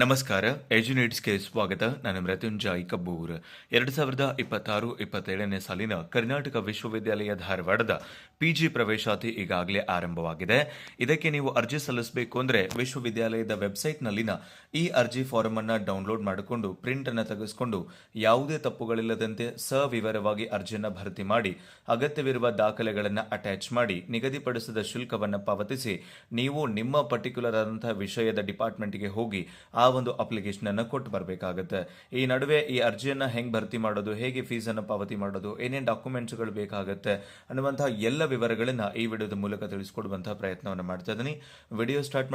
ನಮಸ್ಕಾರ, ಎಜುನೇಟ್ಸ್ಗೆ ಸ್ವಾಗತ. ನಾನು ಮೃತ್ಯುಂಜಯ್ ಕಬ್ಬೂರ್. 2026-27ನೇ ಸಾಲಿನ ಕರ್ನಾಟಕ ವಿಶ್ವವಿದ್ಯಾಲಯ ಧಾರವಾಡದ ಪಿಜಿ ಪ್ರವೇಶಾತಿ ಈಗಾಗಲೇ ಆರಂಭವಾಗಿದೆ. ಇದಕ್ಕೆ ನೀವು ಅರ್ಜಿ ಸಲ್ಲಿಸಬೇಕು ಅಂದರೆ ವಿಶ್ವವಿದ್ಯಾಲಯದ ವೆಬ್ಸೈಟ್ನಲ್ಲಿನ ಈ ಅರ್ಜಿ ಫಾರಂ ಅನ್ನು ಡೌನ್ಲೋಡ್ ಮಾಡಿಕೊಂಡು ಪ್ರಿಂಟ್ ಅನ್ನು ತೆಗೆದುಕೊಂಡು ಯಾವುದೇ ತಪ್ಪುಗಳಿಲ್ಲದಂತೆ ಸವಿವರವಾಗಿ ಅರ್ಜಿಯನ್ನು ಭರ್ತಿ ಮಾಡಿ ಅಗತ್ಯವಿರುವ ದಾಖಲೆಗಳನ್ನು ಅಟ್ಯಾಚ್ ಮಾಡಿ ನಿಗದಿಪಡಿಸಿದ ಶುಲ್ಕವನ್ನು ಪಾವತಿಸಿ ನೀವು ನಿಮ್ಮ ಪರ್ಟಿಕ್ಯುಲರ್ ಆದಂತಹ ವಿಷಯದ ಡಿಪಾರ್ಟ್ಮೆಂಟ್ಗೆ ಹೋಗಿ ಆ ಒಂದು ಅಪ್ಲಿಕೇಶನ್ ಅನ್ನು ಕೊಟ್ಟು ಬರಬೇಕಾಗುತ್ತೆ. ಈ ನಡುವೆ ಈ ಅರ್ಜಿಯನ್ನ ಹೆಂಗ್ ಭರ್ತಿ ಮಾಡೋದು, ಹೇಗೆ ಫೀಸ್ ಅನ್ನು ಪಾವತಿ ಮಾಡೋದು, ಏನೇನು ಡಾಕ್ಯುಮೆಂಟ್ಸ್ಗಳು ಬೇಕಾಗುತ್ತೆ ಅನ್ನುವಂತಹ ಎಲ್ಲ ವಿವರಗಳನ್ನ ಈ ವಿಡಿಯೋದ ಮೂಲಕ ತಿಳಿಸಿಕೊಡುವಂತಹ ಪ್ರಯತ್ನವನ್ನು ಮಾಡ್ತಾ ಇದ್ದೀನಿ. ವಿಡಿಯೋ ಸ್ಟಾರ್ಟ್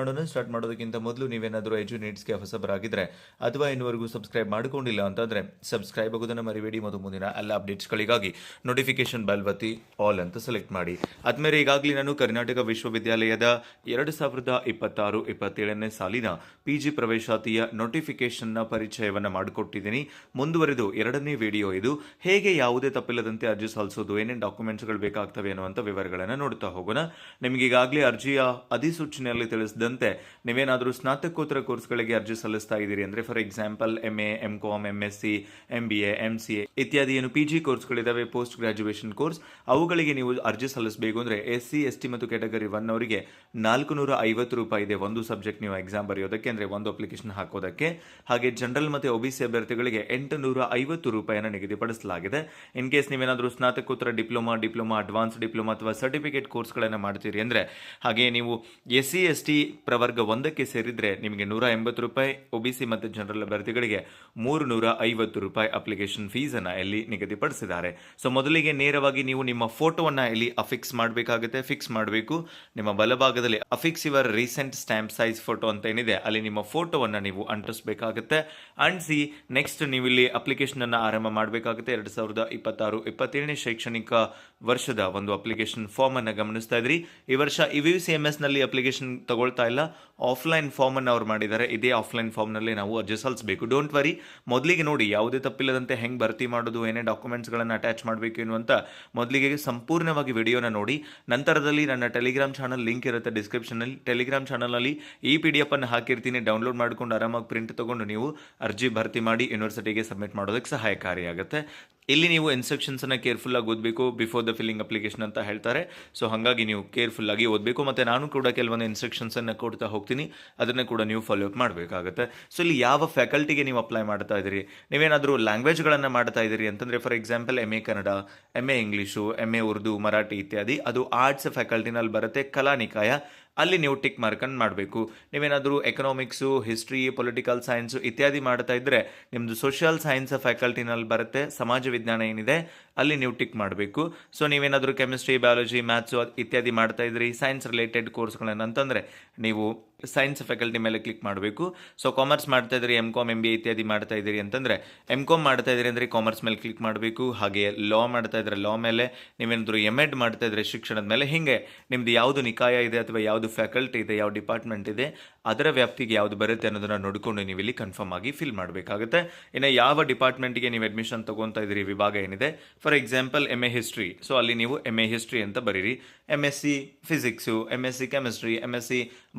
ಮಾಡೋದಕ್ಕಿಂತ ಮೊದಲು ನೀವೇನಾದರೂ ಎಜುನೇಟ್ಸ್ಗೆ ಹೊಸಬರಾಗಿದ್ರೆ ಅಥವಾ ಇನ್ನುವರೆಗೂ ಸಬ್ಸ್ಕ್ರೈಬ್ ಮಾಡಿಕೊಂಡಿಲ್ಲ ಅಂತಂದ್ರೆ ಸಬ್ಸ್ಕ್ರೈಬ್ ಆಗೋದನ್ನು ಮರಿಬೇಡಿ ಮತ್ತು ಮುಂದಿನ ಎಲ್ಲ ಅಪ್ಡೇಟ್ಸ್ಗಳಿಗಾಗಿ ನೋಟಿಫಿಕೇಶನ್ ಬೆಲ್ ಒತ್ತಿ ಆಲ್ ಅಂತ ಸೆಲೆಕ್ಟ್ ಮಾಡಿ. ಆದ್ಮೇಲೆ ಈಗಾಗಲೇ ನಾನು ಕರ್ನಾಟಕ ವಿಶ್ವವಿದ್ಯಾಲಯದ 2026-27ನೇ ಸಾಲಿನ ಪಿಜಿ ಪ್ರವೇಶಾತಿಯ ನೋಟಿಫಿಕೇಶನ್ ನ ಪರಿಚಯವನ್ನ ಮಾಡಿಕೊಟ್ಟಿದ್ದೀನಿ. ಮುಂದುವರೆದು ಎರಡನೇ ವಿಡಿಯೋ ಇದು. ಹೇಗೆ ಯಾವುದೇ ತಪ್ಪಿಲ್ಲದಂತೆ ಅರ್ಜಿ ಸಲ್ಲಿಸೋದು, ಏನೇನು ಡಾಕ್ಯುಮೆಂಟ್ಸ್ಗಳು ಬೇಕಾಗ್ತವೆ ಅನ್ನುವಂಥ ವಿವರಗಳನ್ನು ನೋಡ್ತಾ ಹೋಗೋಣ. ನಿಮಗೆ ಈಗಾಗಲೇ ಅರ್ಜಿಯ ಅಧಿಸೂಚನೆಯಲ್ಲಿ ತಿಳಿಸಿದಂತೆ ನೀವೇನಾದರೂ ಸ್ನಾತಕೋತ್ತರ ಕೋರ್ಸ್ಗಳಿಗೆ ಅರ್ಜಿ ಸಲ್ಲಿಸ್ತಾ ಇದ್ದೀರಿ ಅಂದರೆ, for example MA, MCom, MSc, MBA, MCA ಇತ್ಯಾದಿ ಏನು PG ಕೋರ್ಸ್ಗಳಿದ್ದಾವೆ, ಪೋಸ್ಟ್ ಗ್ರಾಜುಯೇಷನ್ ಕೋರ್ಸ್, ಅವುಗಳಿಗೆ ನೀವು ಅರ್ಜಿ ಸಲ್ಲಿಸಬೇಕು ಅಂದರೆ SC, ST ಮತ್ತು ಕ್ಯಾಟಗರಿ 1 ಅವರಿಗೆ ₹450 ಇದೆ ಒಂದು ಸಬ್ಜೆಕ್ಟ್ ನೀವು ಎಕ್ಸಾಮ್ ಬರೆಯೋದಕ್ಕೆ, ಅಂದರೆ ಒಂದು ಅಪ್ಲಿಕೇಶನ್ ಹಾಕೋದಕ್ಕೆ. ಹಾಗೆ ಜನರಲ್ ಮತ್ತು OBC ಅಭ್ಯರ್ಥಿಗಳಿಗೆ ₹850 ನಿಗದಿಪಡಿಸಲಾಗಿದೆ. ಇನ್ ಕೇಸ್ ನೀವೇನಾದರೂ ಸ್ನಾತಕೋತ್ತರ ಡಿಪ್ಲೊಮಾ, ಅಡ್ವಾನ್ಸ್ ಡಿಪ್ಲೊಮಾ ಅಥವಾ ಸರ್ಟಿಫಿಕೇಟ್ ಕೋರ್ಸ್ಗಳನ್ನು ಮಾಡ್ತೀರಿ ಅಂದರೆ, ಹಾಗೆ ನೀವು SC, ST ಪ್ರವರ್ಗ 1ಕ್ಕೆ ಸೇರಿದ್ರೆ ನಿಮಗೆ ₹180, OBC ಮತ್ತು ಜನರಲ್ ಅಭ್ಯರ್ಥಿಗಳಿಗೆ ₹350 ಅಪ್ಲಿಕೇಶನ್ ಫೀಸ್ ಅನ್ನ ಇಲ್ಲಿ ನಿಗದಿಪಡಿಸಿದ್ದಾರೆ. ಸೊ ಮೊದಲಿಗೆ ನೇರವಾಗಿ ನೀವು ನಿಮ್ಮ ಫೋಟೋವನ್ನ ಇಲ್ಲಿ ಅಫಿಕ್ಸ್ ಮಾಡಬೇಕಾಗುತ್ತೆ. ಫಿಕ್ಸ್ ಮಾಡಬೇಕು. ನಿಮ್ಮ ಬಲಭಾಗದಲ್ಲಿ affix your recent stamp size photo ಅಂತ ಏನಿದೆ ಅಲ್ಲಿ ನಿಮ್ಮ ಫೋಟೋವನ್ನು ನೀವು ಅಂಟಿಸಬೇಕಾಗುತ್ತೆ. ಅಂಟಿಸಿ ನೆಕ್ಸ್ಟ್ ನೀವು ಇಲ್ಲಿ ಅಪ್ಲಿಕೇಶನ್ ಅನ್ನು ಆರಂಭ ಮಾಡಬೇಕಾಗುತ್ತೆ. 2026-27ನೇ ಶೈಕ್ಷಣಿಕ ವರ್ಷದ ಒಂದು ಅಪ್ಲಿಕೇಶನ್ ಫಾರ್ಮ್ ಅನ್ನು ಗಮನಿಸ್ತಾ ಇದ್ರಿ. ಈ ವರ್ಷ EVCMS ನಲ್ಲಿ ಅಪ್ಲಿಕೇಶನ್ ತಗೊಳ್ತಾ ಇಲ್ಲ, ಆಫ್ಲೈನ್ ಫಾರ್ಮ್ ಅನ್ನು ಅವ್ರು ಮಾಡಿದ್ದಾರೆ. ಇದೇ ಆಫ್ಲೈನ್ ಫಾರ್ಮ್ ನಲ್ಲಿ ನಾವು ಅರ್ಜಿ ಸಲ್ಲಿಸಬೇಕು. ಡೋಂಟ್ ವರಿ, ಮೊದಲಿಗೆ ನೋಡಿ ಯಾವುದೇ ತಪ್ಪಿಲ್ಲದಂತೆ ಹೆಂಗ್ ಭರ್ತಿ ಮಾಡೋದು, ಏನೇ ಡಾಕ್ಯುಮೆಂಟ್ಸ್ ಗಳನ್ನ ಅಟ್ಯಾಚ್ ಮಾಡಬೇಕು ಎನ್ನುವಂತ ಮೊದಲಿಗೆ ಸಂಪೂರ್ಣವಾಗಿ ವಿಡಿಯೋನ ನೋಡಿ. ನಂತರದಲ್ಲಿ ನನ್ನ ಟೆಲಿಗ್ರಾಮ್ ಚಾನಲ್ ಲಿಂಕ್ ಇರುತ್ತೆ ಡಿಸ್ಕ್ರಿಪ್ಷನ್ ನಲ್ಲಿ. ಟೆಲಿಗ್ರಾಮ್ ಚಾನಲ್ ಅಲ್ಲಿ ಈ PDF ಅನ್ನು ಹಾಕಿರ್ತೀನಿ. ಡೌನ್ಲೋಡ್ ಮಾಡಿಕೊಂಡು ಆರಾಮಾಗಿ ಪ್ರಿಂಟ್ ತಗೊಂಡು ನೀವು ಅರ್ಜಿ ಭರ್ತಿ ಮಾಡಿ ಯೂನಿವರ್ಸಿಟಿಗೆ ಸಬ್ಮಿಟ್ ಮಾಡೋದಕ್ಕೆ ಸಹಾಯಕಾರಿಯಾಗುತ್ತೆ. ಇಲ್ಲಿ ನೀವು ಇನ್ಸ್ಟ್ರಕ್ಷನ್ಸ್ ಅನ್ನ ಕೇರ್ಫುಲ್ ಆಗಿ ಓದಬೇಕು. ಬಿಫೋರ್ ದ ಫಿಲ್ಲಿಂಗ್ ಅಪ್ಲಿಕೇಶನ್ ಅಂತ ಹೇಳ್ತಾರೆ. ಸೊ ಹಾಗಾಗಿ ನೀವು ಕೇರ್ಫುಲ್ ಆಗಿ ಓದಬೇಕು. ಮತ್ತೆ ನಾನು ಕೂಡ ಕೆಲವೊಂದು ಇನ್ಸ್ಟ್ರಕ್ಷನ್ಸ್ ಅನ್ನ ಕೊಡ್ತಾ ಹೋಗ್ತೀನಿ, ಅದನ್ನ ಕೂಡ ನೀವು ಫಾಲೋ ಅಪ್ ಮಾಡಬೇಕಾಗುತ್ತೆ. ಸೊ ಇಲ್ಲಿ ಯಾವ ಫ್ಯಾಕಲ್ಟಿಗೆ ನೀವು ಅಪ್ಲೈ ಮಾಡ್ತಾ ಇದ್ದೀರಿ, ನೀವೇನಾದರೂ ಲ್ಯಾಂಗ್ವೇಜ್ಗಳನ್ನ ಮಾಡ್ತಾ ಇದ್ದೀರಿ ಅಂತಂದ್ರೆ, for example MA Kannada, MA English, MA Urdu, Marathi ಇತ್ಯಾದಿ, ಅದು ಆರ್ಟ್ಸ್ ಫ್ಯಾಕಲ್ಟಿನಲ್ಲಿ ಬರುತ್ತೆ. ಕಲಾ ನಿಕಾಯ, ಅಲ್ಲಿ ನೀವು ಟಿಕ್ ಮಾರ್ಕ್ ಅನ್ನು ಮಾಡಬೇಕು. ನೀವೇನಾದರೂ ಎಕನಾಮಿಕ್ಸು, ಹಿಸ್ಟ್ರಿ, ಪೊಲಿಟಿಕಲ್ ಸೈನ್ಸ್ ಇತ್ಯಾದಿ ಮಾಡ್ತಾ ಇದ್ರೆ ನಿಮ್ದು ಸೋಷಿಯಲ್ ಸೈನ್ಸ್ ಫ್ಯಾಕಲ್ಟಿನಲ್ಲಿ ಬರುತ್ತೆ. ಸಮಾಜ ವಿಜ್ಞಾನ ಏನಿದೆ ಅಲ್ಲಿ ನೀವು ಟಿಕ್ ಮಾಡಬೇಕು. ಸೊ ನೀವೇನಾದರೂ ಕೆಮಿಸ್ಟ್ರಿ, ಬಯಾಲಜಿ, ಮ್ಯಾಥ್ಸು ಇತ್ಯಾದಿ ಮಾಡ್ತಾ ಇದ್ರಿ, ಸೈನ್ಸ್ ರಿಲೇಟೆಡ್ ಕೋರ್ಸ್ಗಳನ್ನು ಅಂತಂದ್ರೆ ನೀವು ಸೈನ್ಸ್ ಫ್ಯಾಕಲ್ಟಿ ಮೇಲೆ ಕ್ಲಿಕ್ ಮಾಡಬೇಕು. ಸೊ ಕಾಮರ್ಸ್ ಮಾಡ್ತಾ ಇದ್ರಿ, MCom, MBA ಇತ್ಯಾದಿ ಮಾಡ್ತಾ ಇದ್ದೀರಿ ಅಂತಂದ್ರೆ MCom ಮಾಡ್ತಾ ಇದ್ರಿ ಅಂದರೆ ಕಾಮರ್ಸ್ ಮೇಲೆ ಕ್ಲಿಕ್ ಮಾಡಬೇಕು. ಹಾಗೆ ಲಾ ಮಾಡ್ತಾ ಇದ್ರೆ ಲಾ ಮೇಲೆ, ನೀವೇನಾದರೂ MEd ಮಾಡ್ತಾ ಇದ್ರೆ ಶಿಕ್ಷಣದ ಮೇಲೆ, ಹಿಂಗೆ ನಿಮ್ದು ಯಾವುದು ನಿಕಾಯ ಇದೆ ಅಥವಾ ಯಾವುದು ಫ್ಯಾಕಲ್ಟಿ ಇದೆ, ಯಾವ ಡಿಪಾರ್ಟ್ಮೆಂಟ್ ಇದೆ, ಅದರ ವ್ಯಾಪ್ತಿಗೆ ಯಾವುದು ಬರುತ್ತೆ ಅನ್ನೋದನ್ನ ನೋಡಿಕೊಂಡು ನೀವು ಇಲ್ಲಿ ಕನ್ಫರ್ಮ್ ಆಗಿ ಫಿಲ್ ಮಾಡಬೇಕಾಗುತ್ತೆ. ಇನ್ನು ಯಾವ ಡಿಪಾರ್ಟ್ಮೆಂಟ್ಗೆ ನೀವು ಅಡ್ಮಿಷನ್ ತಗೊಂತಾ ಇದ್ರಿ, ವಿಭಾಗ ಏನಿದೆ, for example MA history, so ಅಲ್ಲಿ ನೀವು MA ಹಿಸ್ಟ್ರಿ ಅಂತ ಬರೀರಿ. MSc physics, MSc chemistry, MSc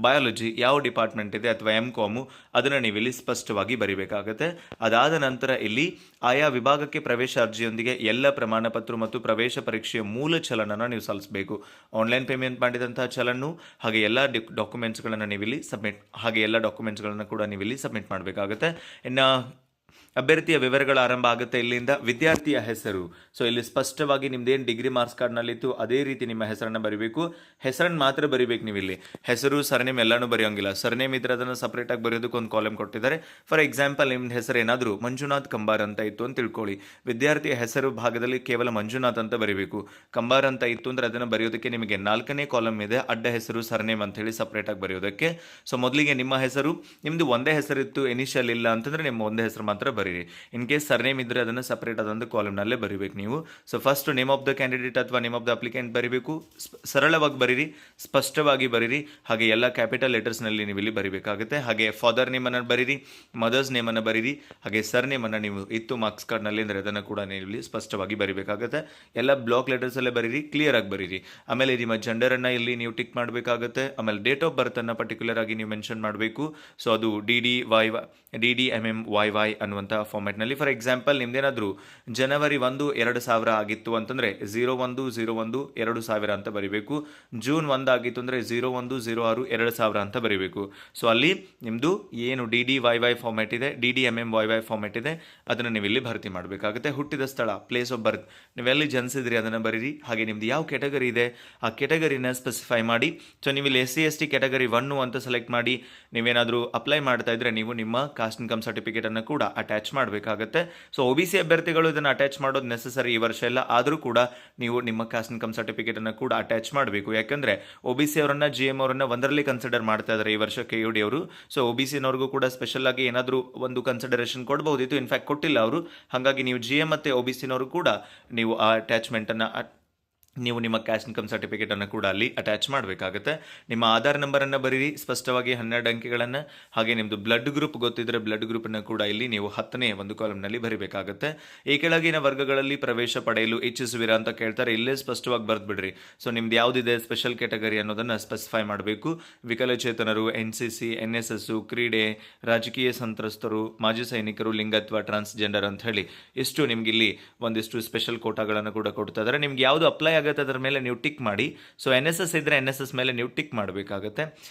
biology ಯಾವ ಡಿಪಾರ್ಟ್ಮೆಂಟ್ ಇದೆ ಅಥವಾ MCom ಅದನ್ನು ನೀವು ಇಲ್ಲಿ ಸ್ಪಷ್ಟವಾಗಿ ಬರೀಬೇಕಾಗುತ್ತೆ. ಅದಾದ ನಂತರ ಇಲ್ಲಿ ಆಯಾ ವಿಭಾಗಕ್ಕೆ ಪ್ರವೇಶ ಅರ್ಜಿಯೊಂದಿಗೆ ಎಲ್ಲ ಪ್ರಮಾಣ ಪತ್ರ ಮತ್ತು ಪ್ರವೇಶ ಪರೀಕ್ಷೆಯ ಮೂಲ ಚಲನನ ನೀವು ಸಲ್ಲಿಸಬೇಕು. ಆನ್ಲೈನ್ ಪೇಮೆಂಟ್ ಮಾಡಿದಂತಹ ಚಲನ್ನು ಹಾಗೆ ಎಲ್ಲ ಡಾಕ್ಯುಮೆಂಟ್ಸ್ಗಳನ್ನು ನೀವು ಇಲ್ಲಿ ಕೂಡ ನೀವು ಇಲ್ಲಿ ಸಬ್ಮಿಟ್ ಮಾಡಬೇಕಾಗುತ್ತೆ. ಇನ್ನು ಅಭ್ಯರ್ಥಿಯ ವಿವರಗಳ ಆರಂಭ ಆಗುತ್ತೆ ಇಲ್ಲಿಂದ. ವಿದ್ಯಾರ್ಥಿಯ ಹೆಸರು, ಸೊ ಇಲ್ಲಿ ಸ್ಪಷ್ಟವಾಗಿ ನಿಮ್ದೇನು ಡಿಗ್ರಿ ಮಾರ್ಕ್ಸ್ ಕಾರ್ಡ್ನಲ್ಲಿತ್ತು ಅದೇ ರೀತಿ ನಿಮ್ಮ ಹೆಸರನ್ನು ಬರೀಬೇಕು. ಹೆಸರನ್ನು ಮಾತ್ರ ಬರೀಬೇಕು. ನೀವು ಇಲ್ಲಿ ಹೆಸರು, ಸರ್ನೇಮ್ ಎಲ್ಲಾನು ಬರೆಯೋಂಗಿಲ್ಲ. ಸರ್ನೇಮ್ ಇದ್ರೆ ಅದನ್ನು ಸಪ್ರೇಟ್ ಆಗಿ ಬರೆಯೋದಕ್ಕೆ ಒಂದು ಕಾಲಮ್ ಕೊಟ್ಟಿದ್ದಾರೆ. ಫಾರ್ ಎಕ್ಸಾಂಪಲ್ ನಿಮ್ಮ ಹೆಸರು ಏನಾದರೂ ಮಂಜುನಾಥ್ ಕಂಬಾರ್ ಅಂತ ಇತ್ತು ಅಂತ ತಿಳ್ಕೊಳ್ಳಿ. ವಿದ್ಯಾರ್ಥಿಯ ಹೆಸರು ಭಾಗದಲ್ಲಿ ಕೇವಲ ಮಂಜುನಾಥ್ ಅಂತ ಬರೀಬೇಕು. ಕಂಬಾರ್ ಅಂತ ಇತ್ತು ಅಂದ್ರೆ ಅದನ್ನು ಬರೆಯೋದಕ್ಕೆ ನಿಮಗೆ 4ನೇ ಕಾಲಮ್ ಇದೆ, ಅಡ್ಡ ಹೆಸರು, ಸರ್ನೇಮ್ ಅಂತ ಹೇಳಿ ಸಪ್ರೇಟ್ ಆಗಿ ಬರೆಯೋದಕ್ಕೆ. ಸೊ ಮೊದಲಿಗೆ ನಿಮ್ಮ ಹೆಸರು, ನಿಮ್ದು ಒಂದೇ ಹೆಸರಿತ್ತು, ಇನಿಷಿಯಲ್ ಇಲ್ಲ ಅಂತಂದ್ರೆ ನಿಮ್ಮ ಒಂದೇ ಹೆಸರು ಮಾತ್ರ ಬರೀರಿ. ಇನ್ ಕೇಸ್ ಸರ್ನೇಮ್ ಇದ್ರೆ ಅದನ್ನು ಸಪರೇಟ್ ಆದಂಥ ಕಾಲಮ್ನಲ್ಲೇ ಬರೀಬೇಕು ನೀವು. So first name of the candidate ಅಥವಾ ನೇಮ್ ಆಫ್ ದ ಅಪ್ಲಿಕೆಂಟ್ ಬರೀಬೇಕು. ಸರಳವಾಗಿ ಬರೀರಿ, ಸ್ಪಷ್ಟವಾಗಿ ಬರೀರಿ. ಹಾಗೆ ಎಲ್ಲ ಕ್ಯಾಪಿಟಲ್ ಲೆಟರ್ಸ್ನಲ್ಲಿ ನೀವು ಇಲ್ಲಿ ಬರೀಬೇಕಾಗುತ್ತೆ. ಹಾಗೆ ಫಾದರ್ ನೇಮನ್ನು ಬರೀರಿ, ಮದರ್ಸ್ ನೇಮನ್ನು ಬರೀರಿ. ಹಾಗೆ ಸರ್ ನೇಮನ್ನು ನೀವು ಇತ್ತು ಮಾರ್ಕ್ಸ್ ಕಾರ್ಡ್ನಲ್ಲಿ ಅಂದರೆ ಅದನ್ನು ಕೂಡ ನೀವು ಇಲ್ಲಿ ಸ್ಪಷ್ಟವಾಗಿ ಬರೀಬೇಕಾಗುತ್ತೆ. ಎಲ್ಲ ಬ್ಲಾಕ್ ಲೆಟರ್ಸಲ್ಲೇ ಬರೀರಿ, ಕ್ಲಿಯರ್ ಆಗಿ ಬರೀರಿ. ಆಮೇಲೆ ನಿಮ್ಮ ಜೆಂಡರನ್ನು ಇಲ್ಲಿ ನೀವು ಟಿಕ್ ಮಾಡಬೇಕಾಗುತ್ತೆ. ಆಮೇಲೆ ಡೇಟ್ ಆಫ್ ಬರ್ತನ್ನು ಪರ್ಟಿಕ್ಯುಲರ್ ಆಗಿ ನೀವು ಮೆನ್ಷನ್ ಮಾಡಬೇಕು. ಸೊ ಅದು DDMMYY ಅನ್ನುವಂಥ ಫಾರ್ಮ್ಯಾಟ್ನಲ್ಲಿ. ಫಾರ್ ಎಕ್ಸಾಂಪಲ್ ನಿಮ್ದೇನಾದರೂ ಜನವರಿ 1, 2000 ಆಗಿತ್ತು ಅಂತಂದರೆ 01/01/2000 ಅಂತ ಬರೀಬೇಕು. ಜೂನ್ 1 ಆಗಿತ್ತು ಅಂದರೆ 01/06/2000 ಅಂತ ಬರೀಬೇಕು. ಸೊ ಅಲ್ಲಿ ನಿಮ್ಮದು ಏನು DDYY ಫಾರ್ಮ್ಯಾಟ್ ಇದೆ, DDMMYY ಫಾರ್ಮ್ಯಾಟ್ ಇದೆ, ಅದನ್ನು ನೀವು ಇಲ್ಲಿ ಭರ್ತಿ ಮಾಡಬೇಕಾಗುತ್ತೆ. ಹುಟ್ಟಿದ ಸ್ಥಳ, ಪ್ಲೇಸ್ ಆಫ್ ಬರ್ತ್, ನೀವೆಲ್ಲಿ ಜನಿಸಿದ್ರಿ ಅದನ್ನು ಬರೀರಿ. ಹಾಗೆ ನಿಮ್ದು ಯಾವ ಕೆಟಗರಿ ಇದೆ ಆ ಕೆಟಗರಿನ ಸ್ಪೆಸಿಫೈ ಮಾಡಿ. ಸೊ ನೀವು ಇಲ್ಲಿ SC/ST ಕೆಟಗರಿ 1 ಅಂತ ಸೆಲೆಕ್ಟ್ ಮಾಡಿ. ನೀವೇನಾದರೂ ಅಪ್ಲೈ ಮಾಡ್ತಾ ಇದ್ರೆ ನೀವು ನಿಮ್ಮ ಕಾಸ್ಟ್ ಇನ್ಕಮ್ ಸರ್ಟಿಫಿಕೇಟ್ ಅನ್ನು ಕೂಡ ಅಟ್ಯಾಚ್ ಮಾಡಬೇಕಾಗುತ್ತೆ. ಸೊ OBC ಅಭ್ಯರ್ಥಿಗಳು ಇದನ್ನು ಅಟ್ಯಾಚ್ ಮಾಡೋದು ನೆಸಸರಿ ಈ ವರ್ಷ ಎಲ್ಲ, ಆದರೂ ಕೂಡ ನೀವು ನಿಮ್ಮ ಕಾಸ್ಟ್ ಇನ್ಕಮ್ ಸರ್ಟಿಫಿಕೇಟ್ ಅನ್ನು ಕೂಡ ಅಟ್ಯಾಚ್ ಮಾಡಬೇಕು. ಯಾಕಂದ್ರೆ OBC ಅವರನ್ನ GM ಅವರನ್ನ ಒಂದರಲ್ಲಿ ಕನ್ಸಿಡರ್ ಮಾಡ್ತಾ ಇದ್ದಾರೆ ಈ ವರ್ಷ KUD ಅವರು. ಸೊ OBC ನವರಿಗೂ ಕೂಡ ಸ್ಪೆಷಲ್ ಆಗಿ ಏನಾದರೂ ಒಂದು ಕನ್ಸಿಡರೇಷನ್ ಕೊಡಬಹುದಿತ್ತು, ಇನ್ಫ್ಯಾಕ್ಟ್ ಕೊಟ್ಟಿಲ್ಲ ಅವರು. ಹಾಗಾಗಿ ನೀವು GM ಮತ್ತೆ OBC ನವರು ಕೂಡ ನೀವು ಆ ಅಟ್ಯಾಚ್ಮೆಂಟ್ ಅನ್ನ ನೀವು ನಿಮ್ಮ ಕ್ಯಾಸ್ಟ್ ಇನ್ಕಮ್ ಸರ್ಟಿಫಿಕೇಟ್ ಅನ್ನು ಕೂಡ ಅಲ್ಲಿ ಅಟ್ಯಾಚ್ ಮಾಡಬೇಕಾಗುತ್ತೆ. ನಿಮ್ಮ ಆಧಾರ್ ನಂಬರನ್ನು ಬರೀರಿ ಸ್ಪಷ್ಟವಾಗಿ 12 ಅಂಕೆಗಳನ್ನು. ಹಾಗೆ ನಿಮ್ಮದು ಬ್ಲಡ್ ಗ್ರೂಪ್ ಗೊತ್ತಿದ್ರೆ ಬ್ಲಡ್ ಗ್ರೂಪನ್ನು ಕೂಡ ಇಲ್ಲಿ ನೀವು 10ನೇ ಒಂದು ಕಾಲಮ್ನಲ್ಲಿ ಬರೀಬೇಕಾಗುತ್ತೆ. ಈ ಕೆಳಗಿನ ವರ್ಗಗಳಲ್ಲಿ ಪ್ರವೇಶ ಪಡೆಯಲು ಇಚ್ಛಿಸುವಿರಾ ಅಂತ ಕೇಳ್ತಾರೆ, ಇಲ್ಲೇ ಸ್ಪಷ್ಟವಾಗಿ ಬರೆದ್ಬಿಡ್ರಿ. ಸೊ ನಿಮ್ದು ಯಾವುದಿದೆ ಸ್ಪೆಷಲ್ ಕ್ಯಾಟಗರಿ ಅನ್ನೋದನ್ನು ಸ್ಪೆಸಿಫೈ ಮಾಡಬೇಕು. ವಿಕಲಚೇತನರು, NCC, NSS, ಕ್ರೀಡೆ, ರಾಜಕೀಯ ಸಂತ್ರಸ್ತರು, ಮಾಜಿ ಸೈನಿಕರು, ಲಿಂಗತ್ವ, ಟ್ರಾನ್ಸ್ಜೆಂಡರ್ ಅಂತ ಹೇಳಿ ಇಷ್ಟು ನಿಮ್ಗೆ ಇಲ್ಲಿ ಒಂದಿಷ್ಟು ಸ್ಪೆಷಲ್ ಕೋಟಾಗಳನ್ನು ಕೂಡ ಕೊಡ್ತಾ ಇದ್ದಾರೆ. ನಿಮ್ಗೆ ಯಾವುದು ಅಪ್ಲೈ ಆಗುತ್ತೆ ಅದರ ಮೇಲೆ ನೀವು ಟಿಕ್ ಮಾಡಿ. ಸೊ NSS ಇದ್ರೆ NSS ಮೇಲೆ ನೀವು ಟಿಕ್ ಮಾಡಬೇಕಾಗುತ್ತೆ.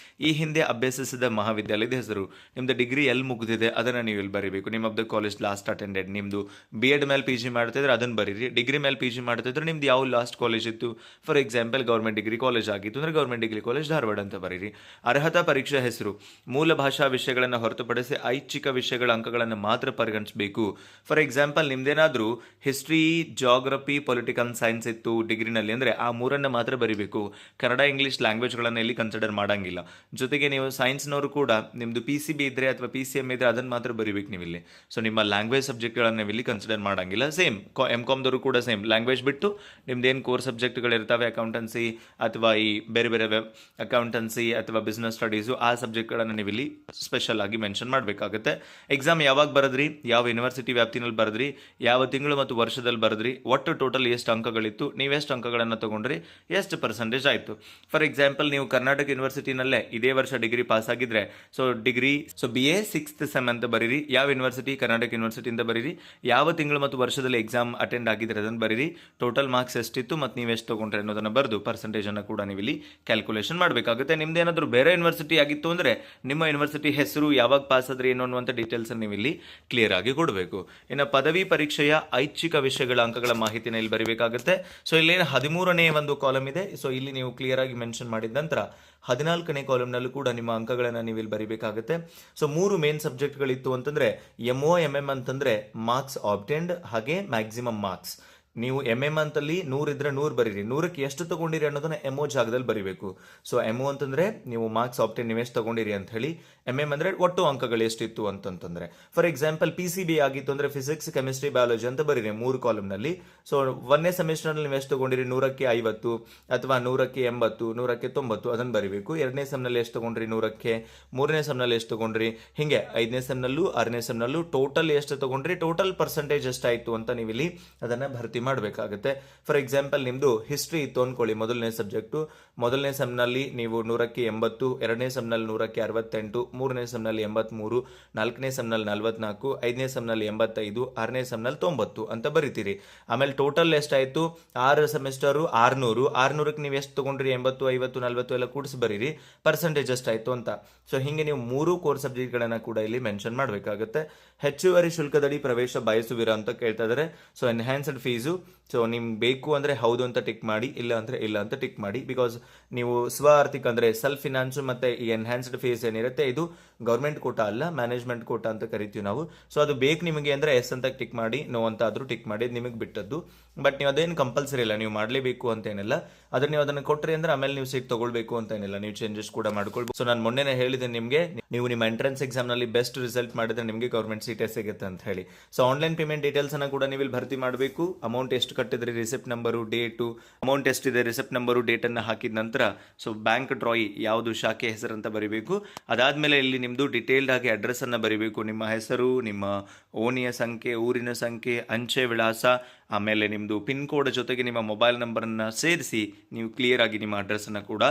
ಈ ಹಿಂದೆ ಅಭ್ಯಸಿಸಿದ ಮಹಾವಿದ್ಯಾಲಯದ ಹೆಸರು, ನಿಮ್ದು ಡಿಗ್ರಿ ಎಲ್ಲಿ ಮುಗಿದಿದೆ ಅದನ್ನು ನೀವು ಇಲ್ಲಿ ಬರೀಬೇಕು. ನಿಮ್ಮ of the college last attended, ನಿಮ್ಮದು BEd ಮೇಲೆ PG ಮಾಡ್ತಿದ್ರೆ ಅದನ್ನು ಬರೀರಿ. ಡಿಗ್ರಿ ಮೇಲೆ PG ಮಾಡ್ತಿದ್ರೆ ನಿಮ್ದು ಯಾವ ಲಾಸ್ಟ್ ಕಾಲೇಜ್ ಇತ್ತು. For example government degree college ಆಗಿತ್ತು ಅಂದರೆ ಗೌರ್ಮೆಂಟ್ ಡಿಗ್ರಿ ಕಾಲೇಜ್ ಧಾರವಾಡ ಅಂತ ಬರೀರಿ. ಅರ್ಹತಾ ಪರೀಕ್ಷಾ ಹೆಸರು, ಮೂಲ ಭಾಷಾ ವಿಷಯಗಳನ್ನು ಹೊರತುಪಡಿಸಿ ಐಚ್ಛಿಕ ವಿಷಯಗಳ ಅಂಕಗಳನ್ನು ಮಾತ್ರ ಪರಿಗಣಿಸಬೇಕು. ಫಾರ್ ಎಕ್ಸಾಂಪಲ್ ನಿಮ್ದೇನಾದರೂ ಹಿಸ್ಟ್ರಿ, ಜಾಗ್ರಫಿ, ಪೊಲಿಟಿಕಲ್ ಸೈನ್ಸ್ ಇತ್ತು ಡಿಗ್ರಿನಲ್ಲಿ ಅಂದರೆ ಆ ಮೂರನ್ನು ಮಾತ್ರ ಬರೀಬೇಕು. ಕನ್ನಡ, ಇಂಗ್ಲಿಷ್ ಲ್ಯಾಂಗ್ವೇಜ್ಗಳನ್ನು ಇಲ್ಲಿ ಕನ್ಸಿಡರ್ ಮಾಡಂಗಿಲ್ಲ. ಜೊತೆಗೆ ನೀವು ಸೈನ್ಸ್ನವರು ಕೂಡ ನಿಮ್ಮದು PCB ಇದ್ದರೆ ಅಥವಾ PCM ಇದ್ದರೆ ಅದನ್ನು ಮಾತ್ರ ಬರೀಬೇಕು ನೀವು ಇಲ್ಲಿ. ಸೊ ನಿಮ್ಮ ಲ್ಯಾಂಗ್ವೇಜ್ ಸಬ್ಜೆಕ್ಟ್ಗಳನ್ನು ನೀವು ಇಲ್ಲಿ ಕನ್ಸಿಡರ್ ಮಾಡಂಗಿಲ್ಲ. ಸೇಮ್ MCOMದವರು ಕೂಡ ಸೇಮ್ ಲ್ಯಾಂಗ್ವೇಜ್ ಬಿಟ್ಟು ನಿಮ್ದೇನು ಕೋರ್ ಸಬ್ಜೆಕ್ಟ್ಗಳಿರ್ತವೆ, ಅಕೌಂಟೆನ್ಸಿ ಅಥವಾ ಈ ಬೇರೆ ಬೇರೆ ಅಕೌಂಟೆನ್ಸಿ ಅಥವಾ ಬಿಸ್ನೆಸ್ ಸ್ಟಡೀಸು, ಆ ಸಬ್ಜೆಕ್ಟ್ಗಳನ್ನು ನೀವು ಇಲ್ಲಿ ಸ್ಪೆಷಲ್ ಆಗಿ ಮೆನ್ಷನ್ ಮಾಡಬೇಕಾಗುತ್ತೆ. ಎಕ್ಸಾಮ್ ಯಾವಾಗ ಬರೆದ್ರಿ, ಯಾವ ಯೂನಿವರ್ಸಿಟಿ ವ್ಯಾಪ್ತಿನಲ್ಲಿ ಬರೆದ್ರಿ, ಯಾವ ತಿಂಗಳು ಮತ್ತು ವರ್ಷದಲ್ಲಿ ಬರೆದ್ರಿ, ಒಟ್ಟು ಟೋಟಲ್ ಎಷ್ಟು ಅಂಕಗಳಿತ್ತು, ನೀವೆಷ್ಟು ಅಂಕಗಳನ್ನು ತಗೊಂಡ್ರಿ, ಎಷ್ಟು ಪರ್ಸೆಂಟೇಜ್ ಆಯಿತು. ಫಾರ್ ಎಕ್ಸಾಂಪಲ್ ನೀವು ಕರ್ನಾಟಕ ಯೂನಿವರ್ಸಿಟಿನಲ್ಲೇ ಇದೇ ವರ್ಷ ಡಿಗ್ರಿ ಪಾಸ್ ಆಗಿದ್ರೆ ಸೊ BA 6th ಸೆಮ್ ಅಂತ ಬರೀರಿ. ಯಾವ ಯೂನಿವರ್ಸಿಟಿ, ಕರ್ನಾಟಕ ಯೂನಿವರ್ಸಿಟಿಯಿಂದ ಬರೀರಿ. ಯಾವ ತಿಂಗಳು ಮತ್ತು ವರ್ಷದಲ್ಲಿ ಎಕ್ಸಾಮ್ ಅಟೆಂಡ್ ಆಗಿದ್ರೆ ಅದನ್ನು ಬರೀರಿ. ಟೋಟಲ್ ಮಾರ್ಕ್ಸ್ ಎಷ್ಟಿತ್ತು ಮತ್ತು ನೀವು ಎಷ್ಟು ತಗೊಂಡ್ರೆ ಅನ್ನೋದನ್ನು ಬರೆದು ಪರ್ಸೆಂಟೇಜನ್ನು ಕೂಡ ನೀವು ಇಲ್ಲಿ ಕ್ಯಾಲ್ಕುಲೇಷನ್ ಮಾಡಬೇಕಾಗುತ್ತೆ. ನಿಮ್ದು ಏನಾದರೂ ಬೇರೆ ಯೂನಿವರ್ಸಿಟಿ ಆಗಿತ್ತು ಅಂದರೆ ನಿಮ್ಮ ಯೂನಿವರ್ಸಿಟಿ ಹೆಸರು, ಯಾವಾಗ ಪಾಸ್ ಆದ್ರೆ ಏನು ಅನ್ನುವಂಥ ಡೀಟೇಲ್ಸ್ ನೀವು ಇಲ್ಲಿ ಕ್ಲಿಯರ್ ಆಗಿ ಕೊಡಬೇಕು. ಇನ್ನು ಪದವಿ ಪರೀಕ್ಷೆಯ ಐಚ್ಛಿಕ ವಿಷಯಗಳ ಅಂಕಗಳ ಮಾಹಿತಿನ ಇಲ್ಲಿ ಬರೀಬೇಕಾಗುತ್ತೆ. ಸೊ ಇಲ್ಲಿ 13ನೇ ಒಂದು ಕಾಲಮ್ ಇದೆ. ಸೊ ಇಲ್ಲಿ ನೀವು ಕ್ಲಿಯರ್ ಆಗಿ ಮೆನ್ಷನ್ ಮಾಡಿದ ನಂತರ 14ನೇ ಕಾಲಮ್ನಲ್ಲೂ ಕೂಡ ನಿಮ್ಮ ಅಂಕಗಳನ್ನು ನೀವು ಇಲ್ಲಿ ಬರೀಬೇಕಾಗುತ್ತೆ. ಸೊ 3 ಮೇನ್ ಸಬ್ಜೆಕ್ಟ್ಗಳಿತ್ತು ಅಂತಂದ್ರೆ MOMM ಅಂತಂದ್ರೆ ಮಾರ್ಕ್ಸ್ ಆಬ್ಟೆಂಡ್, ಹಾಗೆ ಮ್ಯಾಕ್ಸಿಮಮ್ ಮಾರ್ಕ್ಸ್. ನೀವು MM ಅಂತಲ್ಲಿ 100 ಇದ್ರೆ 100 ಬರೀರಿ. 100ಕ್ಕೆ ಎಷ್ಟು ತಗೊಂಡಿರಿ ಅನ್ನೋದನ್ನ MO ಜಾಗದಲ್ಲಿ ಬರೀಬೇಕು. ಸೊ MO ಅಂತಂದ್ರೆ ನೀವು ಮಾರ್ಕ್ಸ್ ಆಪ್ಟೆನ್ ನೀವು ಎಷ್ಟು ತಗೊಂಡಿರಿ ಅಂತ ಹೇಳಿ. MM ಅಂದ್ರೆ ಒಟ್ಟು ಅಂಕಗಳು ಎಷ್ಟಿತ್ತು ಅಂತಂದ್ರೆ. ಫಾರ್ ಎಕ್ಸಾಂಪಲ್ PCB ಆಗಿತ್ತು ಅಂದ್ರೆ ಫಿಸಿಕ್ಸ್, ಕೆಮಿಸ್ಟ್ರಿ, ಬಯಾಲಜಿ ಅಂತ ಬರೀರಿ 3 ಕಾಲಮ್ನಲ್ಲಿ. ಸೊ 1ನೇ ಸೆಮಿಸ್ಟರ್ನಲ್ಲಿ ನೀವು ಎಷ್ಟು ತಗೊಂಡಿರಿ, 100ಕ್ಕೆ 50 ಅಥವಾ 100ಕ್ಕೆ 80, 100ಕ್ಕೆ 90 ಅದನ್ನು ಬರೀಬೇಕು. 2ನೇ ಸೆಮ್ನಲ್ಲಿ ಎಷ್ಟು ತಗೊಂಡ್ರಿ 100ಕ್ಕೆ, 3ನೇ ಸೆಮ್ನಲ್ಲಿ ಎಷ್ಟು ತಗೊಂಡ್ರಿ, ಹಿಂಗೆ 5ನೇ ಸೆಮ್ನಲ್ಲೂ 6ನೇ ಸೆಮ್ನಲ್ಲೂ ಟೋಟಲ್ ಎಷ್ಟು ತಗೊಂಡ್ರಿ, ಟೋಟಲ್ ಪರ್ಸೆಂಟೇಜ್ ಎಷ್ಟಾಯಿತು ಅಂತ ನೀವು ಇಲ್ಲಿ ಅದನ್ನು ಭರ್ತಿ ಮಾಡಬೇಕಾಗುತ್ತೆ. ಫಾರ್ ಎಕ್ಸಾಂಪಲ್ ನಿಮ್ಮದು ಹಿಸ್ಟ್ರಿ ಇತ್ತು ಅಂದ್ಕೊಳ್ಳಿ, ಮೊದಲನೇ ಸಬ್ಜೆಕ್ಟು. ಮೊದಲನೇ ಸೆಮ್ನಲ್ಲಿ ನೀವು 100ಕ್ಕೆ 80, 2ನೇ ಸೆಮ್ನಲ್ಲಿ 100ಕ್ಕೆ 68, 3ನೇ ಸೆಮ್ನಲ್ಲಿ 83, 4ನೇ ಸೆಮ್ನಲ್ಲಿ 44, 5ನೇ ಸೆಮ್ನಲ್ಲಿ 85, 6ನೇ ಸೆಮ್ನಲ್ಲಿ 90 ಅಂತ ಬರಿತೀರಿ. ಆಮೇಲೆ ಟೋಟಲ್ ಎಷ್ಟಾಯಿತು, 6 ಸೆಮಿಸ್ಟರು 600, 600ಕ್ಕೆ ನೀವು ಎಷ್ಟು ತಗೊಂಡ್ರಿ, 80, 50, 40 ಎಲ್ಲ ಕೂಡಿಸಿ ಬರೀರಿ ಪರ್ಸೆಂಟೇಜ್ ಎಷ್ಟಾಯಿತು ಅಂತ. ಸೊ ಹೀಗೆ ನೀವು 3 ಕೋರ್ ಸಬ್ಜೆಕ್ಟ್ಗಳನ್ನು ಕೂಡ ಇಲ್ಲಿ ಮೆನ್ಷನ್ ಮಾಡಬೇಕಾಗುತ್ತೆ. ಹೆಚ್ಚುವರಿ ಶುಲ್ಕದಡಿ ಪ್ರವೇಶ ಬಯಸುವಿರಾ ಅಂತ ಕೇಳ್ತಾ ಇದ್ದಾರೆ. So enhanced fees message. So ನಿಮ್ಗೆ ಬೇಕು ಅಂದರೆ ಹೌದು ಅಂತ ಟಿಕ್ ಮಾಡಿ, ಇಲ್ಲ ಅಂದರೆ ಇಲ್ಲ ಅಂತ ಟಿಕ್ ಮಾಡಿ. ಬಿಕಾಸ್ ನೀವು ಸ್ವ ಆರ್ಥಿಕ ಅಂದರೆ ಸೆಲ್ಫ್ ಫಿನಾನ್ಸು ಮತ್ತು ಈ ಎನ್ಹ್ಯಾನ್ಸ್ಡ್ ಫೇಸ್ ಏನಿರುತ್ತೆ ಇದು ಗೌರ್ಮೆಂಟ್ ಕೋಟಾ ಅಲ್ಲ, ಮ್ಯಾನೇಜ್ಮೆಂಟ್ ಕೋಟಾ ಅಂತ ಕರಿತೀವಿ ನಾವು. ಸೊ ಅದು ಬೇಕು ನಿಮಗೆ ಅಂದರೆ ಎಸ್ ಅಂತ ಟಿಕ್ ಮಾಡಿ, ನೋ ಅಂತ ಆದರೂ ಟಿಕ್ ಮಾಡಿ, ಅದು ನಿಮಗೆ ಬಿಟ್ಟದ್ದು. ಬಟ್ ನೀವು ಅದೇನು ಕಂಪಲ್ಸರಿ ಇಲ್ಲ, ನೀವು ಮಾಡಲೇಬೇಕು ಅಂತ ಏನಿಲ್ಲ. ಅದ್ರ ನೀವು ಅದನ್ನು ಕೊಟ್ಟರೆ ಅಂದರೆ ಆಮೇಲೆ ನೀವು ಸೀಟ್ ತಗೊಳ್ಬೇಕು ಅಂತ ಏನಿಲ್ಲ, ನೀವು ಚೇಂಜಸ್ ಕೂಡ ಮಾಡ್ಕೊಳ್ಬೋದು. ಸೊ ನಾನು ಮೊನ್ನೆನೇ ಹೇಳಿದೆ ನಿಮಗೆ, ನೀವು ನಿಮ್ಮ ಎಂಟ್ರೆನ್ಸ್ ಎಕ್ಸಾಮ್ನಲ್ಲಿ ಬೆಸ್ಟ್ ರಿಸಲ್ಟ್ ಮಾಡಿದ್ರೆ ನಿಮಗೆ ಗೌರ್ಮೆಂಟ್ ಸೀಟೇ ಸಿಗುತ್ತೆ ಅಂತ ಹೇಳಿ. ಸೊ ಆನ್ಲೈನ್ ಪೇಮೆಂಟ್ ಡೀಟೇಲ್ಸನ್ನು ಕೂಡ ನೀವು ಇಲ್ಲಿ ಭರ್ತಿ ಮಾಡಬೇಕು. ಅಮೌಂಟ್ ಎಷ್ಟು ಕಟ್ಟಿದ್ರೆ, ರಿಸಿಪ್ಟ್ ನಂಬರು, ಡೇಟು, ಅಮೌಂಟ್ ಎಷ್ಟಿದೆ, ರಿಸಿಪ್ಟ್ ನಂಬರು, ಡೇಟನ್ನು ಹಾಕಿದ ನಂತರ ಸೊ ಬ್ಯಾಂಕ್ ಡ್ರಾಯಿ ಯಾವುದು ಶಾಖೆ ಹೆಸರಂತ ಬರೀಬೇಕು. ಅದಾದಮೇಲೆ ಇಲ್ಲಿ ನಿಮ್ಮದು ಡಿಟೇಲ್ಡ್ ಆಗಿ ಅಡ್ರೆಸ್ಸನ್ನು ಬರೀಬೇಕು. ನಿಮ್ಮ ಹೆಸರು, ನಿಮ್ಮ ಓಣಿಯ ಸಂಖ್ಯೆ, ಊರಿನ ಸಂಖ್ಯೆ, ಅಂಚೆ ವಿಳಾಸ, ಆಮೇಲೆ ನಿಮ್ಮದು ಪಿನ್ ಕೋಡ್ ಜೊತೆಗೆ ನಿಮ್ಮ ಮೊಬೈಲ್ ನಂಬರನ್ನು ಸೇರಿಸಿ ನೀವು ಕ್ಲಿಯರ್ ಆಗಿ ನಿಮ್ಮ ಅಡ್ರೆಸ್ಸನ್ನು ಕೂಡ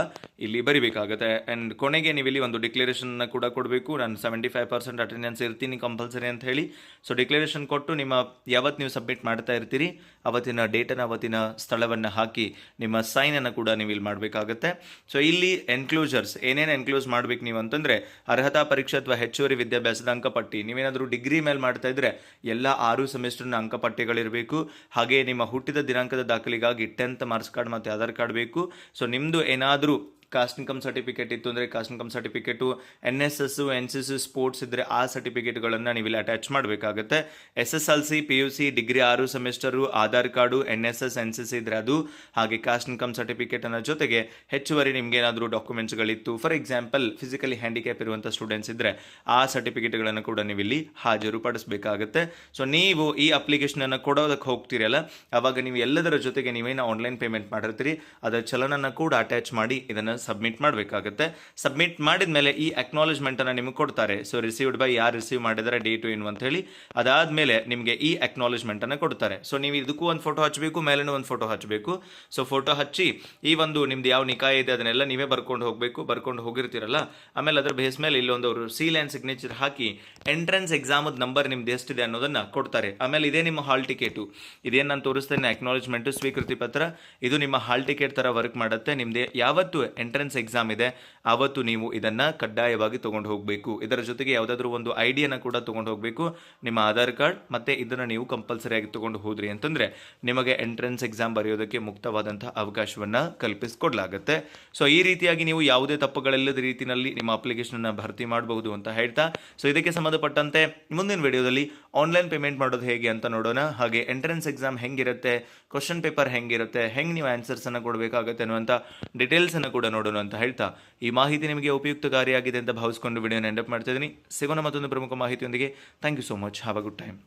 ಇಲ್ಲಿ ಬರಿಬೇಕಾಗುತ್ತೆ. ಆ್ಯಂಡ್ ಕೊನೆಗೆ ನೀವು ಇಲ್ಲಿ ಒಂದು ಡಿಕ್ಲರೇಷನ್ನ ಕೂಡ ಕೊಡಬೇಕು. ನಾನು 75% ಅಟೆಂಡೆನ್ಸ್ ಇರ್ತೀನಿ ಕಂಪಲ್ಸರಿ ಅಂತ ಹೇಳಿ. ಸೊ ಡಿಕ್ಲರೇಷನ್ ಕೊಟ್ಟು ನಿಮ್ಮ ಯಾವತ್ತು ನೀವು ಸಬ್ಮಿಟ್ ಮಾಡ್ತಾ ಇರ್ತೀರಿ ಅವತ್ತಿನ ಡೇಟನ್ನು, ಅವತ್ತಿನ ಸ್ಥಳವನ್ನು ಹಾಕಿ ನಿಮ್ಮ ಸೈನನ್ನು ಕೂಡ ನೀವು ಇಲ್ಲಿ ಮಾಡಬೇಕಾಗುತ್ತೆ. ಸೊ ಇಲ್ಲಿ ಎನ್ಕ್ಲೋಜರ್ಸ್ ಏನೇನು ಎನ್ಕ್ಲೋಸ್ ಮಾಡಬೇಕು ನೀವು ಅಂತಂದರೆ, ಅರ್ಹತಾ ಪರೀಕ್ಷೆ ಅಥವಾ ಹೆಚ್ಚುವರಿ ವಿದ್ಯಾಭ್ಯಾಸದ ಅಂಕಪಟ್ಟಿ. ನೀವೇನಾದರೂ ಡಿಗ್ರಿ ಮೇಲೆ ಮಾಡ್ತಾ ಇದ್ರೆ ಎಲ್ಲ 6 ಸೆಮಿಸ್ಟರ್ನ ಅಂಕಪಟ್ಟಿಗಳಿರಬೇಕು. ಹಾಗೆ ನಿಮ್ಮ ಹುಟ್ಟಿದ ದಿನಾಂಕದ ದಾಖಲೆಗಾಗಿ 10th ಮಾರ್ಕ್ಸ್ ಕಾರ್ಡ್ ಮತ್ತು ಆಧಾರ್ ಕಾರ್ಡ್ ಬೇಕು. ಸೊ ನಿಮ್ಮದು ಏನಾದರೂ ಕಾಸ್ಟ್ ಇನ್ಕಮ್ ಸರ್ಟಿಫಿಕೇಟ್ ಇತ್ತು ಅಂದರೆ caste income certificate, NSS, NCC sports ಇದ್ದರೆ ಆ ಸರ್ಟಿಫಿಕೇಟ್ಗಳನ್ನು ನೀವು ಇಲ್ಲಿ ಅಟ್ಯಾಚ್ ಮಾಡಬೇಕಾಗುತ್ತೆ. SSLC, PUC, degree 6 semester, Aadhaar card, NSS, NCC ಇದ್ದರೆ ಅದು, ಹಾಗೆ ಕಾಸ್ಟ್ ಇನ್ಕಮ್ ಸರ್ಟಿಫಿಕೇಟನ್ನು ಜೊತೆಗೆ ಹೆಚ್ಚುವರಿ ನಿಮ್ಗೆ ಏನಾದರೂ ಡಾಕ್ಯುಮೆಂಟ್ಸ್ಗಳಿತ್ತು, ಫಾರ್ ಎಕ್ಸಾಂಪಲ್ ಫಿಸಿಕಲಿ ಹ್ಯಾಂಡಿಕ್ಯಾಪ್ ಇರುವಂಥ ಸ್ಟೂಡೆಂಟ್ಸ್ ಇದ್ದರೆ ಆ ಸರ್ಟಿಫಿಕೇಟ್ಗಳನ್ನು ಕೂಡ ನೀವು ಇಲ್ಲಿ ಹಾಜರುಪಡಿಸಬೇಕಾಗುತ್ತೆ. ಸೊ ನೀವು ಈ ಅಪ್ಲಿಕೇಶನನ್ನು ಕೊಡೋದಕ್ಕೆ ಹೋಗ್ತೀರಲ್ಲ, ಆವಾಗ ನೀವು ಎಲ್ಲದರ ಜೊತೆಗೆ ನೀವೇನು ಆನ್ಲೈನ್ ಪೇಮೆಂಟ್ ಮಾಡಿರ್ತೀರಿ ಅದರ ಚಲನನ್ನು ಕೂಡ ಅಟ್ಯಾಚ್ ಮಾಡಿ ಇದನ್ನು ಸಬ್ಮಿಟ್ ಮಾಡಬೇಕಾಗುತ್ತೆ. ಸಬ್ಮಿಟ್ ಮಾಡಿದ ಮೇಲೆ ಈ ಅಕ್ನಾಲೇಜ್ಮೆಂಟನ್ನು ನಿಮಗೆ ಕೊಡ್ತಾರೆ. ಸೊ ರಿಸೀವ್ಡ್ ಬೈ, ಯಾರು ರಿಸೀವ್ ಮಾಡಿದರೆ, ಡೇಟು ಏನು ಅಂತ ಹೇಳಿ. ಅದಾದಮೇಲೆ ನಿಮಗೆ ಈ ಅಕ್ನಾಲೇಜ್ಮೆಂಟನ್ನು ಕೊಡ್ತಾರೆ. ಸೊ ನೀವು ಇದಕ್ಕೂ ಒಂದು ಫೋಟೋ ಹಚ್ಚಬೇಕು, ಮೇಲೂ ಒಂದು ಫೋಟೋ ಹಚ್ಚಬೇಕು. ಸೊ ಫೋಟೋ ಹಚ್ಚಿ ಈ ಒಂದು ನಿಮ್ದು ಯಾವ ನಿಕಾಯ ಇದೆ ಅದನ್ನೆಲ್ಲ ನೀವೇ ಬರ್ಕೊಂಡು ಹೋಗಬೇಕು. ಬರ್ಕೊಂಡು ಹೋಗಿರ್ತೀರಲ್ಲ, ಆಮೇಲೆ ಅದರ ಬೇಸ್ ಮೇಲೆ ಇಲ್ಲೊಂದು ಅವರು ಸೀಲ್ ಆ್ಯಂಡ್ ಸಿಗ್ನೇಚರ್ ಹಾಕಿ ಎಂಟ್ರೆನ್ಸ್ ಎಕ್ಸಾಮದ ನಂಬರ್ ನಿಮ್ದು ಎಷ್ಟಿದೆ ಅನ್ನೋದನ್ನು ಕೊಡ್ತಾರೆ. ಆಮೇಲೆ ಇದೇ ನಿಮ್ಮ ಹಾಲ್ ಟಿಕೆಟು, ಇದೇನು ನಾನು ತೋರಿಸ್ತೇನೆ ಅಕ್ನಾಲೇಜ್ಮೆಂಟು, ಸ್ವೀಕೃತಿ ಪತ್ರ, ಇದು ನಿಮ್ಮ ಹಾಲ್ ಟಿಕೆಟ್ ಥರ ವರ್ಕ್ ಮಾಡುತ್ತೆ. ನಿಮ್ಮದೇ ಯಾವತ್ತು ಎಂಟ್ರೆನ್ಸ್ ಎಕ್ಸಾಮ್ ಇದೆ ಆವತ್ತು ನೀವು ಇದನ್ನು ಕಡ್ಡಾಯವಾಗಿ ತೊಗೊಂಡು ಹೋಗಬೇಕು. ಇದರ ಜೊತೆಗೆ ಯಾವುದಾದ್ರೂ ಒಂದು ಐಡಿಯನ್ನು ಕೂಡ ತೊಗೊಂಡು ಹೋಗಬೇಕು, ನಿಮ್ಮ ಆಧಾರ್ ಕಾರ್ಡ್. ಮತ್ತು ಇದನ್ನು ನೀವು ಕಂಪಲ್ಸರಿಯಾಗಿ ತೊಗೊಂಡು ಹೋದ್ರಿ ಅಂತಂದರೆ ನಿಮಗೆ ಎಂಟ್ರೆನ್ಸ್ ಎಕ್ಸಾಮ್ ಬರೆಯೋದಕ್ಕೆ ಮುಕ್ತವಾದಂಥ ಅವಕಾಶವನ್ನು ಕಲ್ಪಿಸಿಕೊಡ್ಲಾಗುತ್ತೆ. ಸೊ ಈ ರೀತಿಯಾಗಿ ನೀವು ಯಾವುದೇ ತಪ್ಪುಗಳಿಲ್ಲದ ರೀತಿಯಲ್ಲಿ ನಿಮ್ಮ ಅಪ್ಲಿಕೇಶನನ್ನು ಭರ್ತಿ ಮಾಡಬಹುದು ಅಂತ ಹೇಳ್ತಾ, ಸೊ ಇದಕ್ಕೆ ಸಂಬಂಧಪಟ್ಟಂತೆ ಮುಂದಿನ ವಿಡಿಯೋದಲ್ಲಿ ಆನ್ಲೈನ್ ಪೇಮೆಂಟ್ ಮಾಡೋದು ಹೇಗೆ ಅಂತ ನೋಡೋಣ. ಹಾಗೆ ಎಂಟ್ರೆನ್ಸ್ ಎಕ್ಸಾಮ್ ಹೆಂಗಿರುತ್ತೆ, ಕ್ವಶನ್ ಪೇಪರ್ ಹೆಂಗಿರುತ್ತೆ, ಹೆಂಗೆ ನೀವು ಆನ್ಸರ್ಸನ್ನು ಕೊಡಬೇಕಾಗುತ್ತೆ ಅನ್ನುವಂಥ ಡೀಟೇಲ್ಸನ್ನು ಕೂಡ ನೋಡೋಣ ಅಂತ ಹೇಳ್ತಾ, ಈ ಮಾಹಿತಿ ನಿಮಗೆ ಉಪಯುಕ್ತಕಾರಿಯಾಗಿದೆ ಅಂತ ಭಾವಿಸ್ಕೊಂಡು ವಿಡಿಯೋನ ಎಂಡ್ ಅಪ್ ಮಾಡ್ತಾ ಇದ್ದೀನಿ. ಸಿಗೋಣ ಮತ್ತೊಂದು ಪ್ರಮುಖ ಮಾಹಿತಿಯೊಂದಿಗೆ. Thank you so much. Have a good time.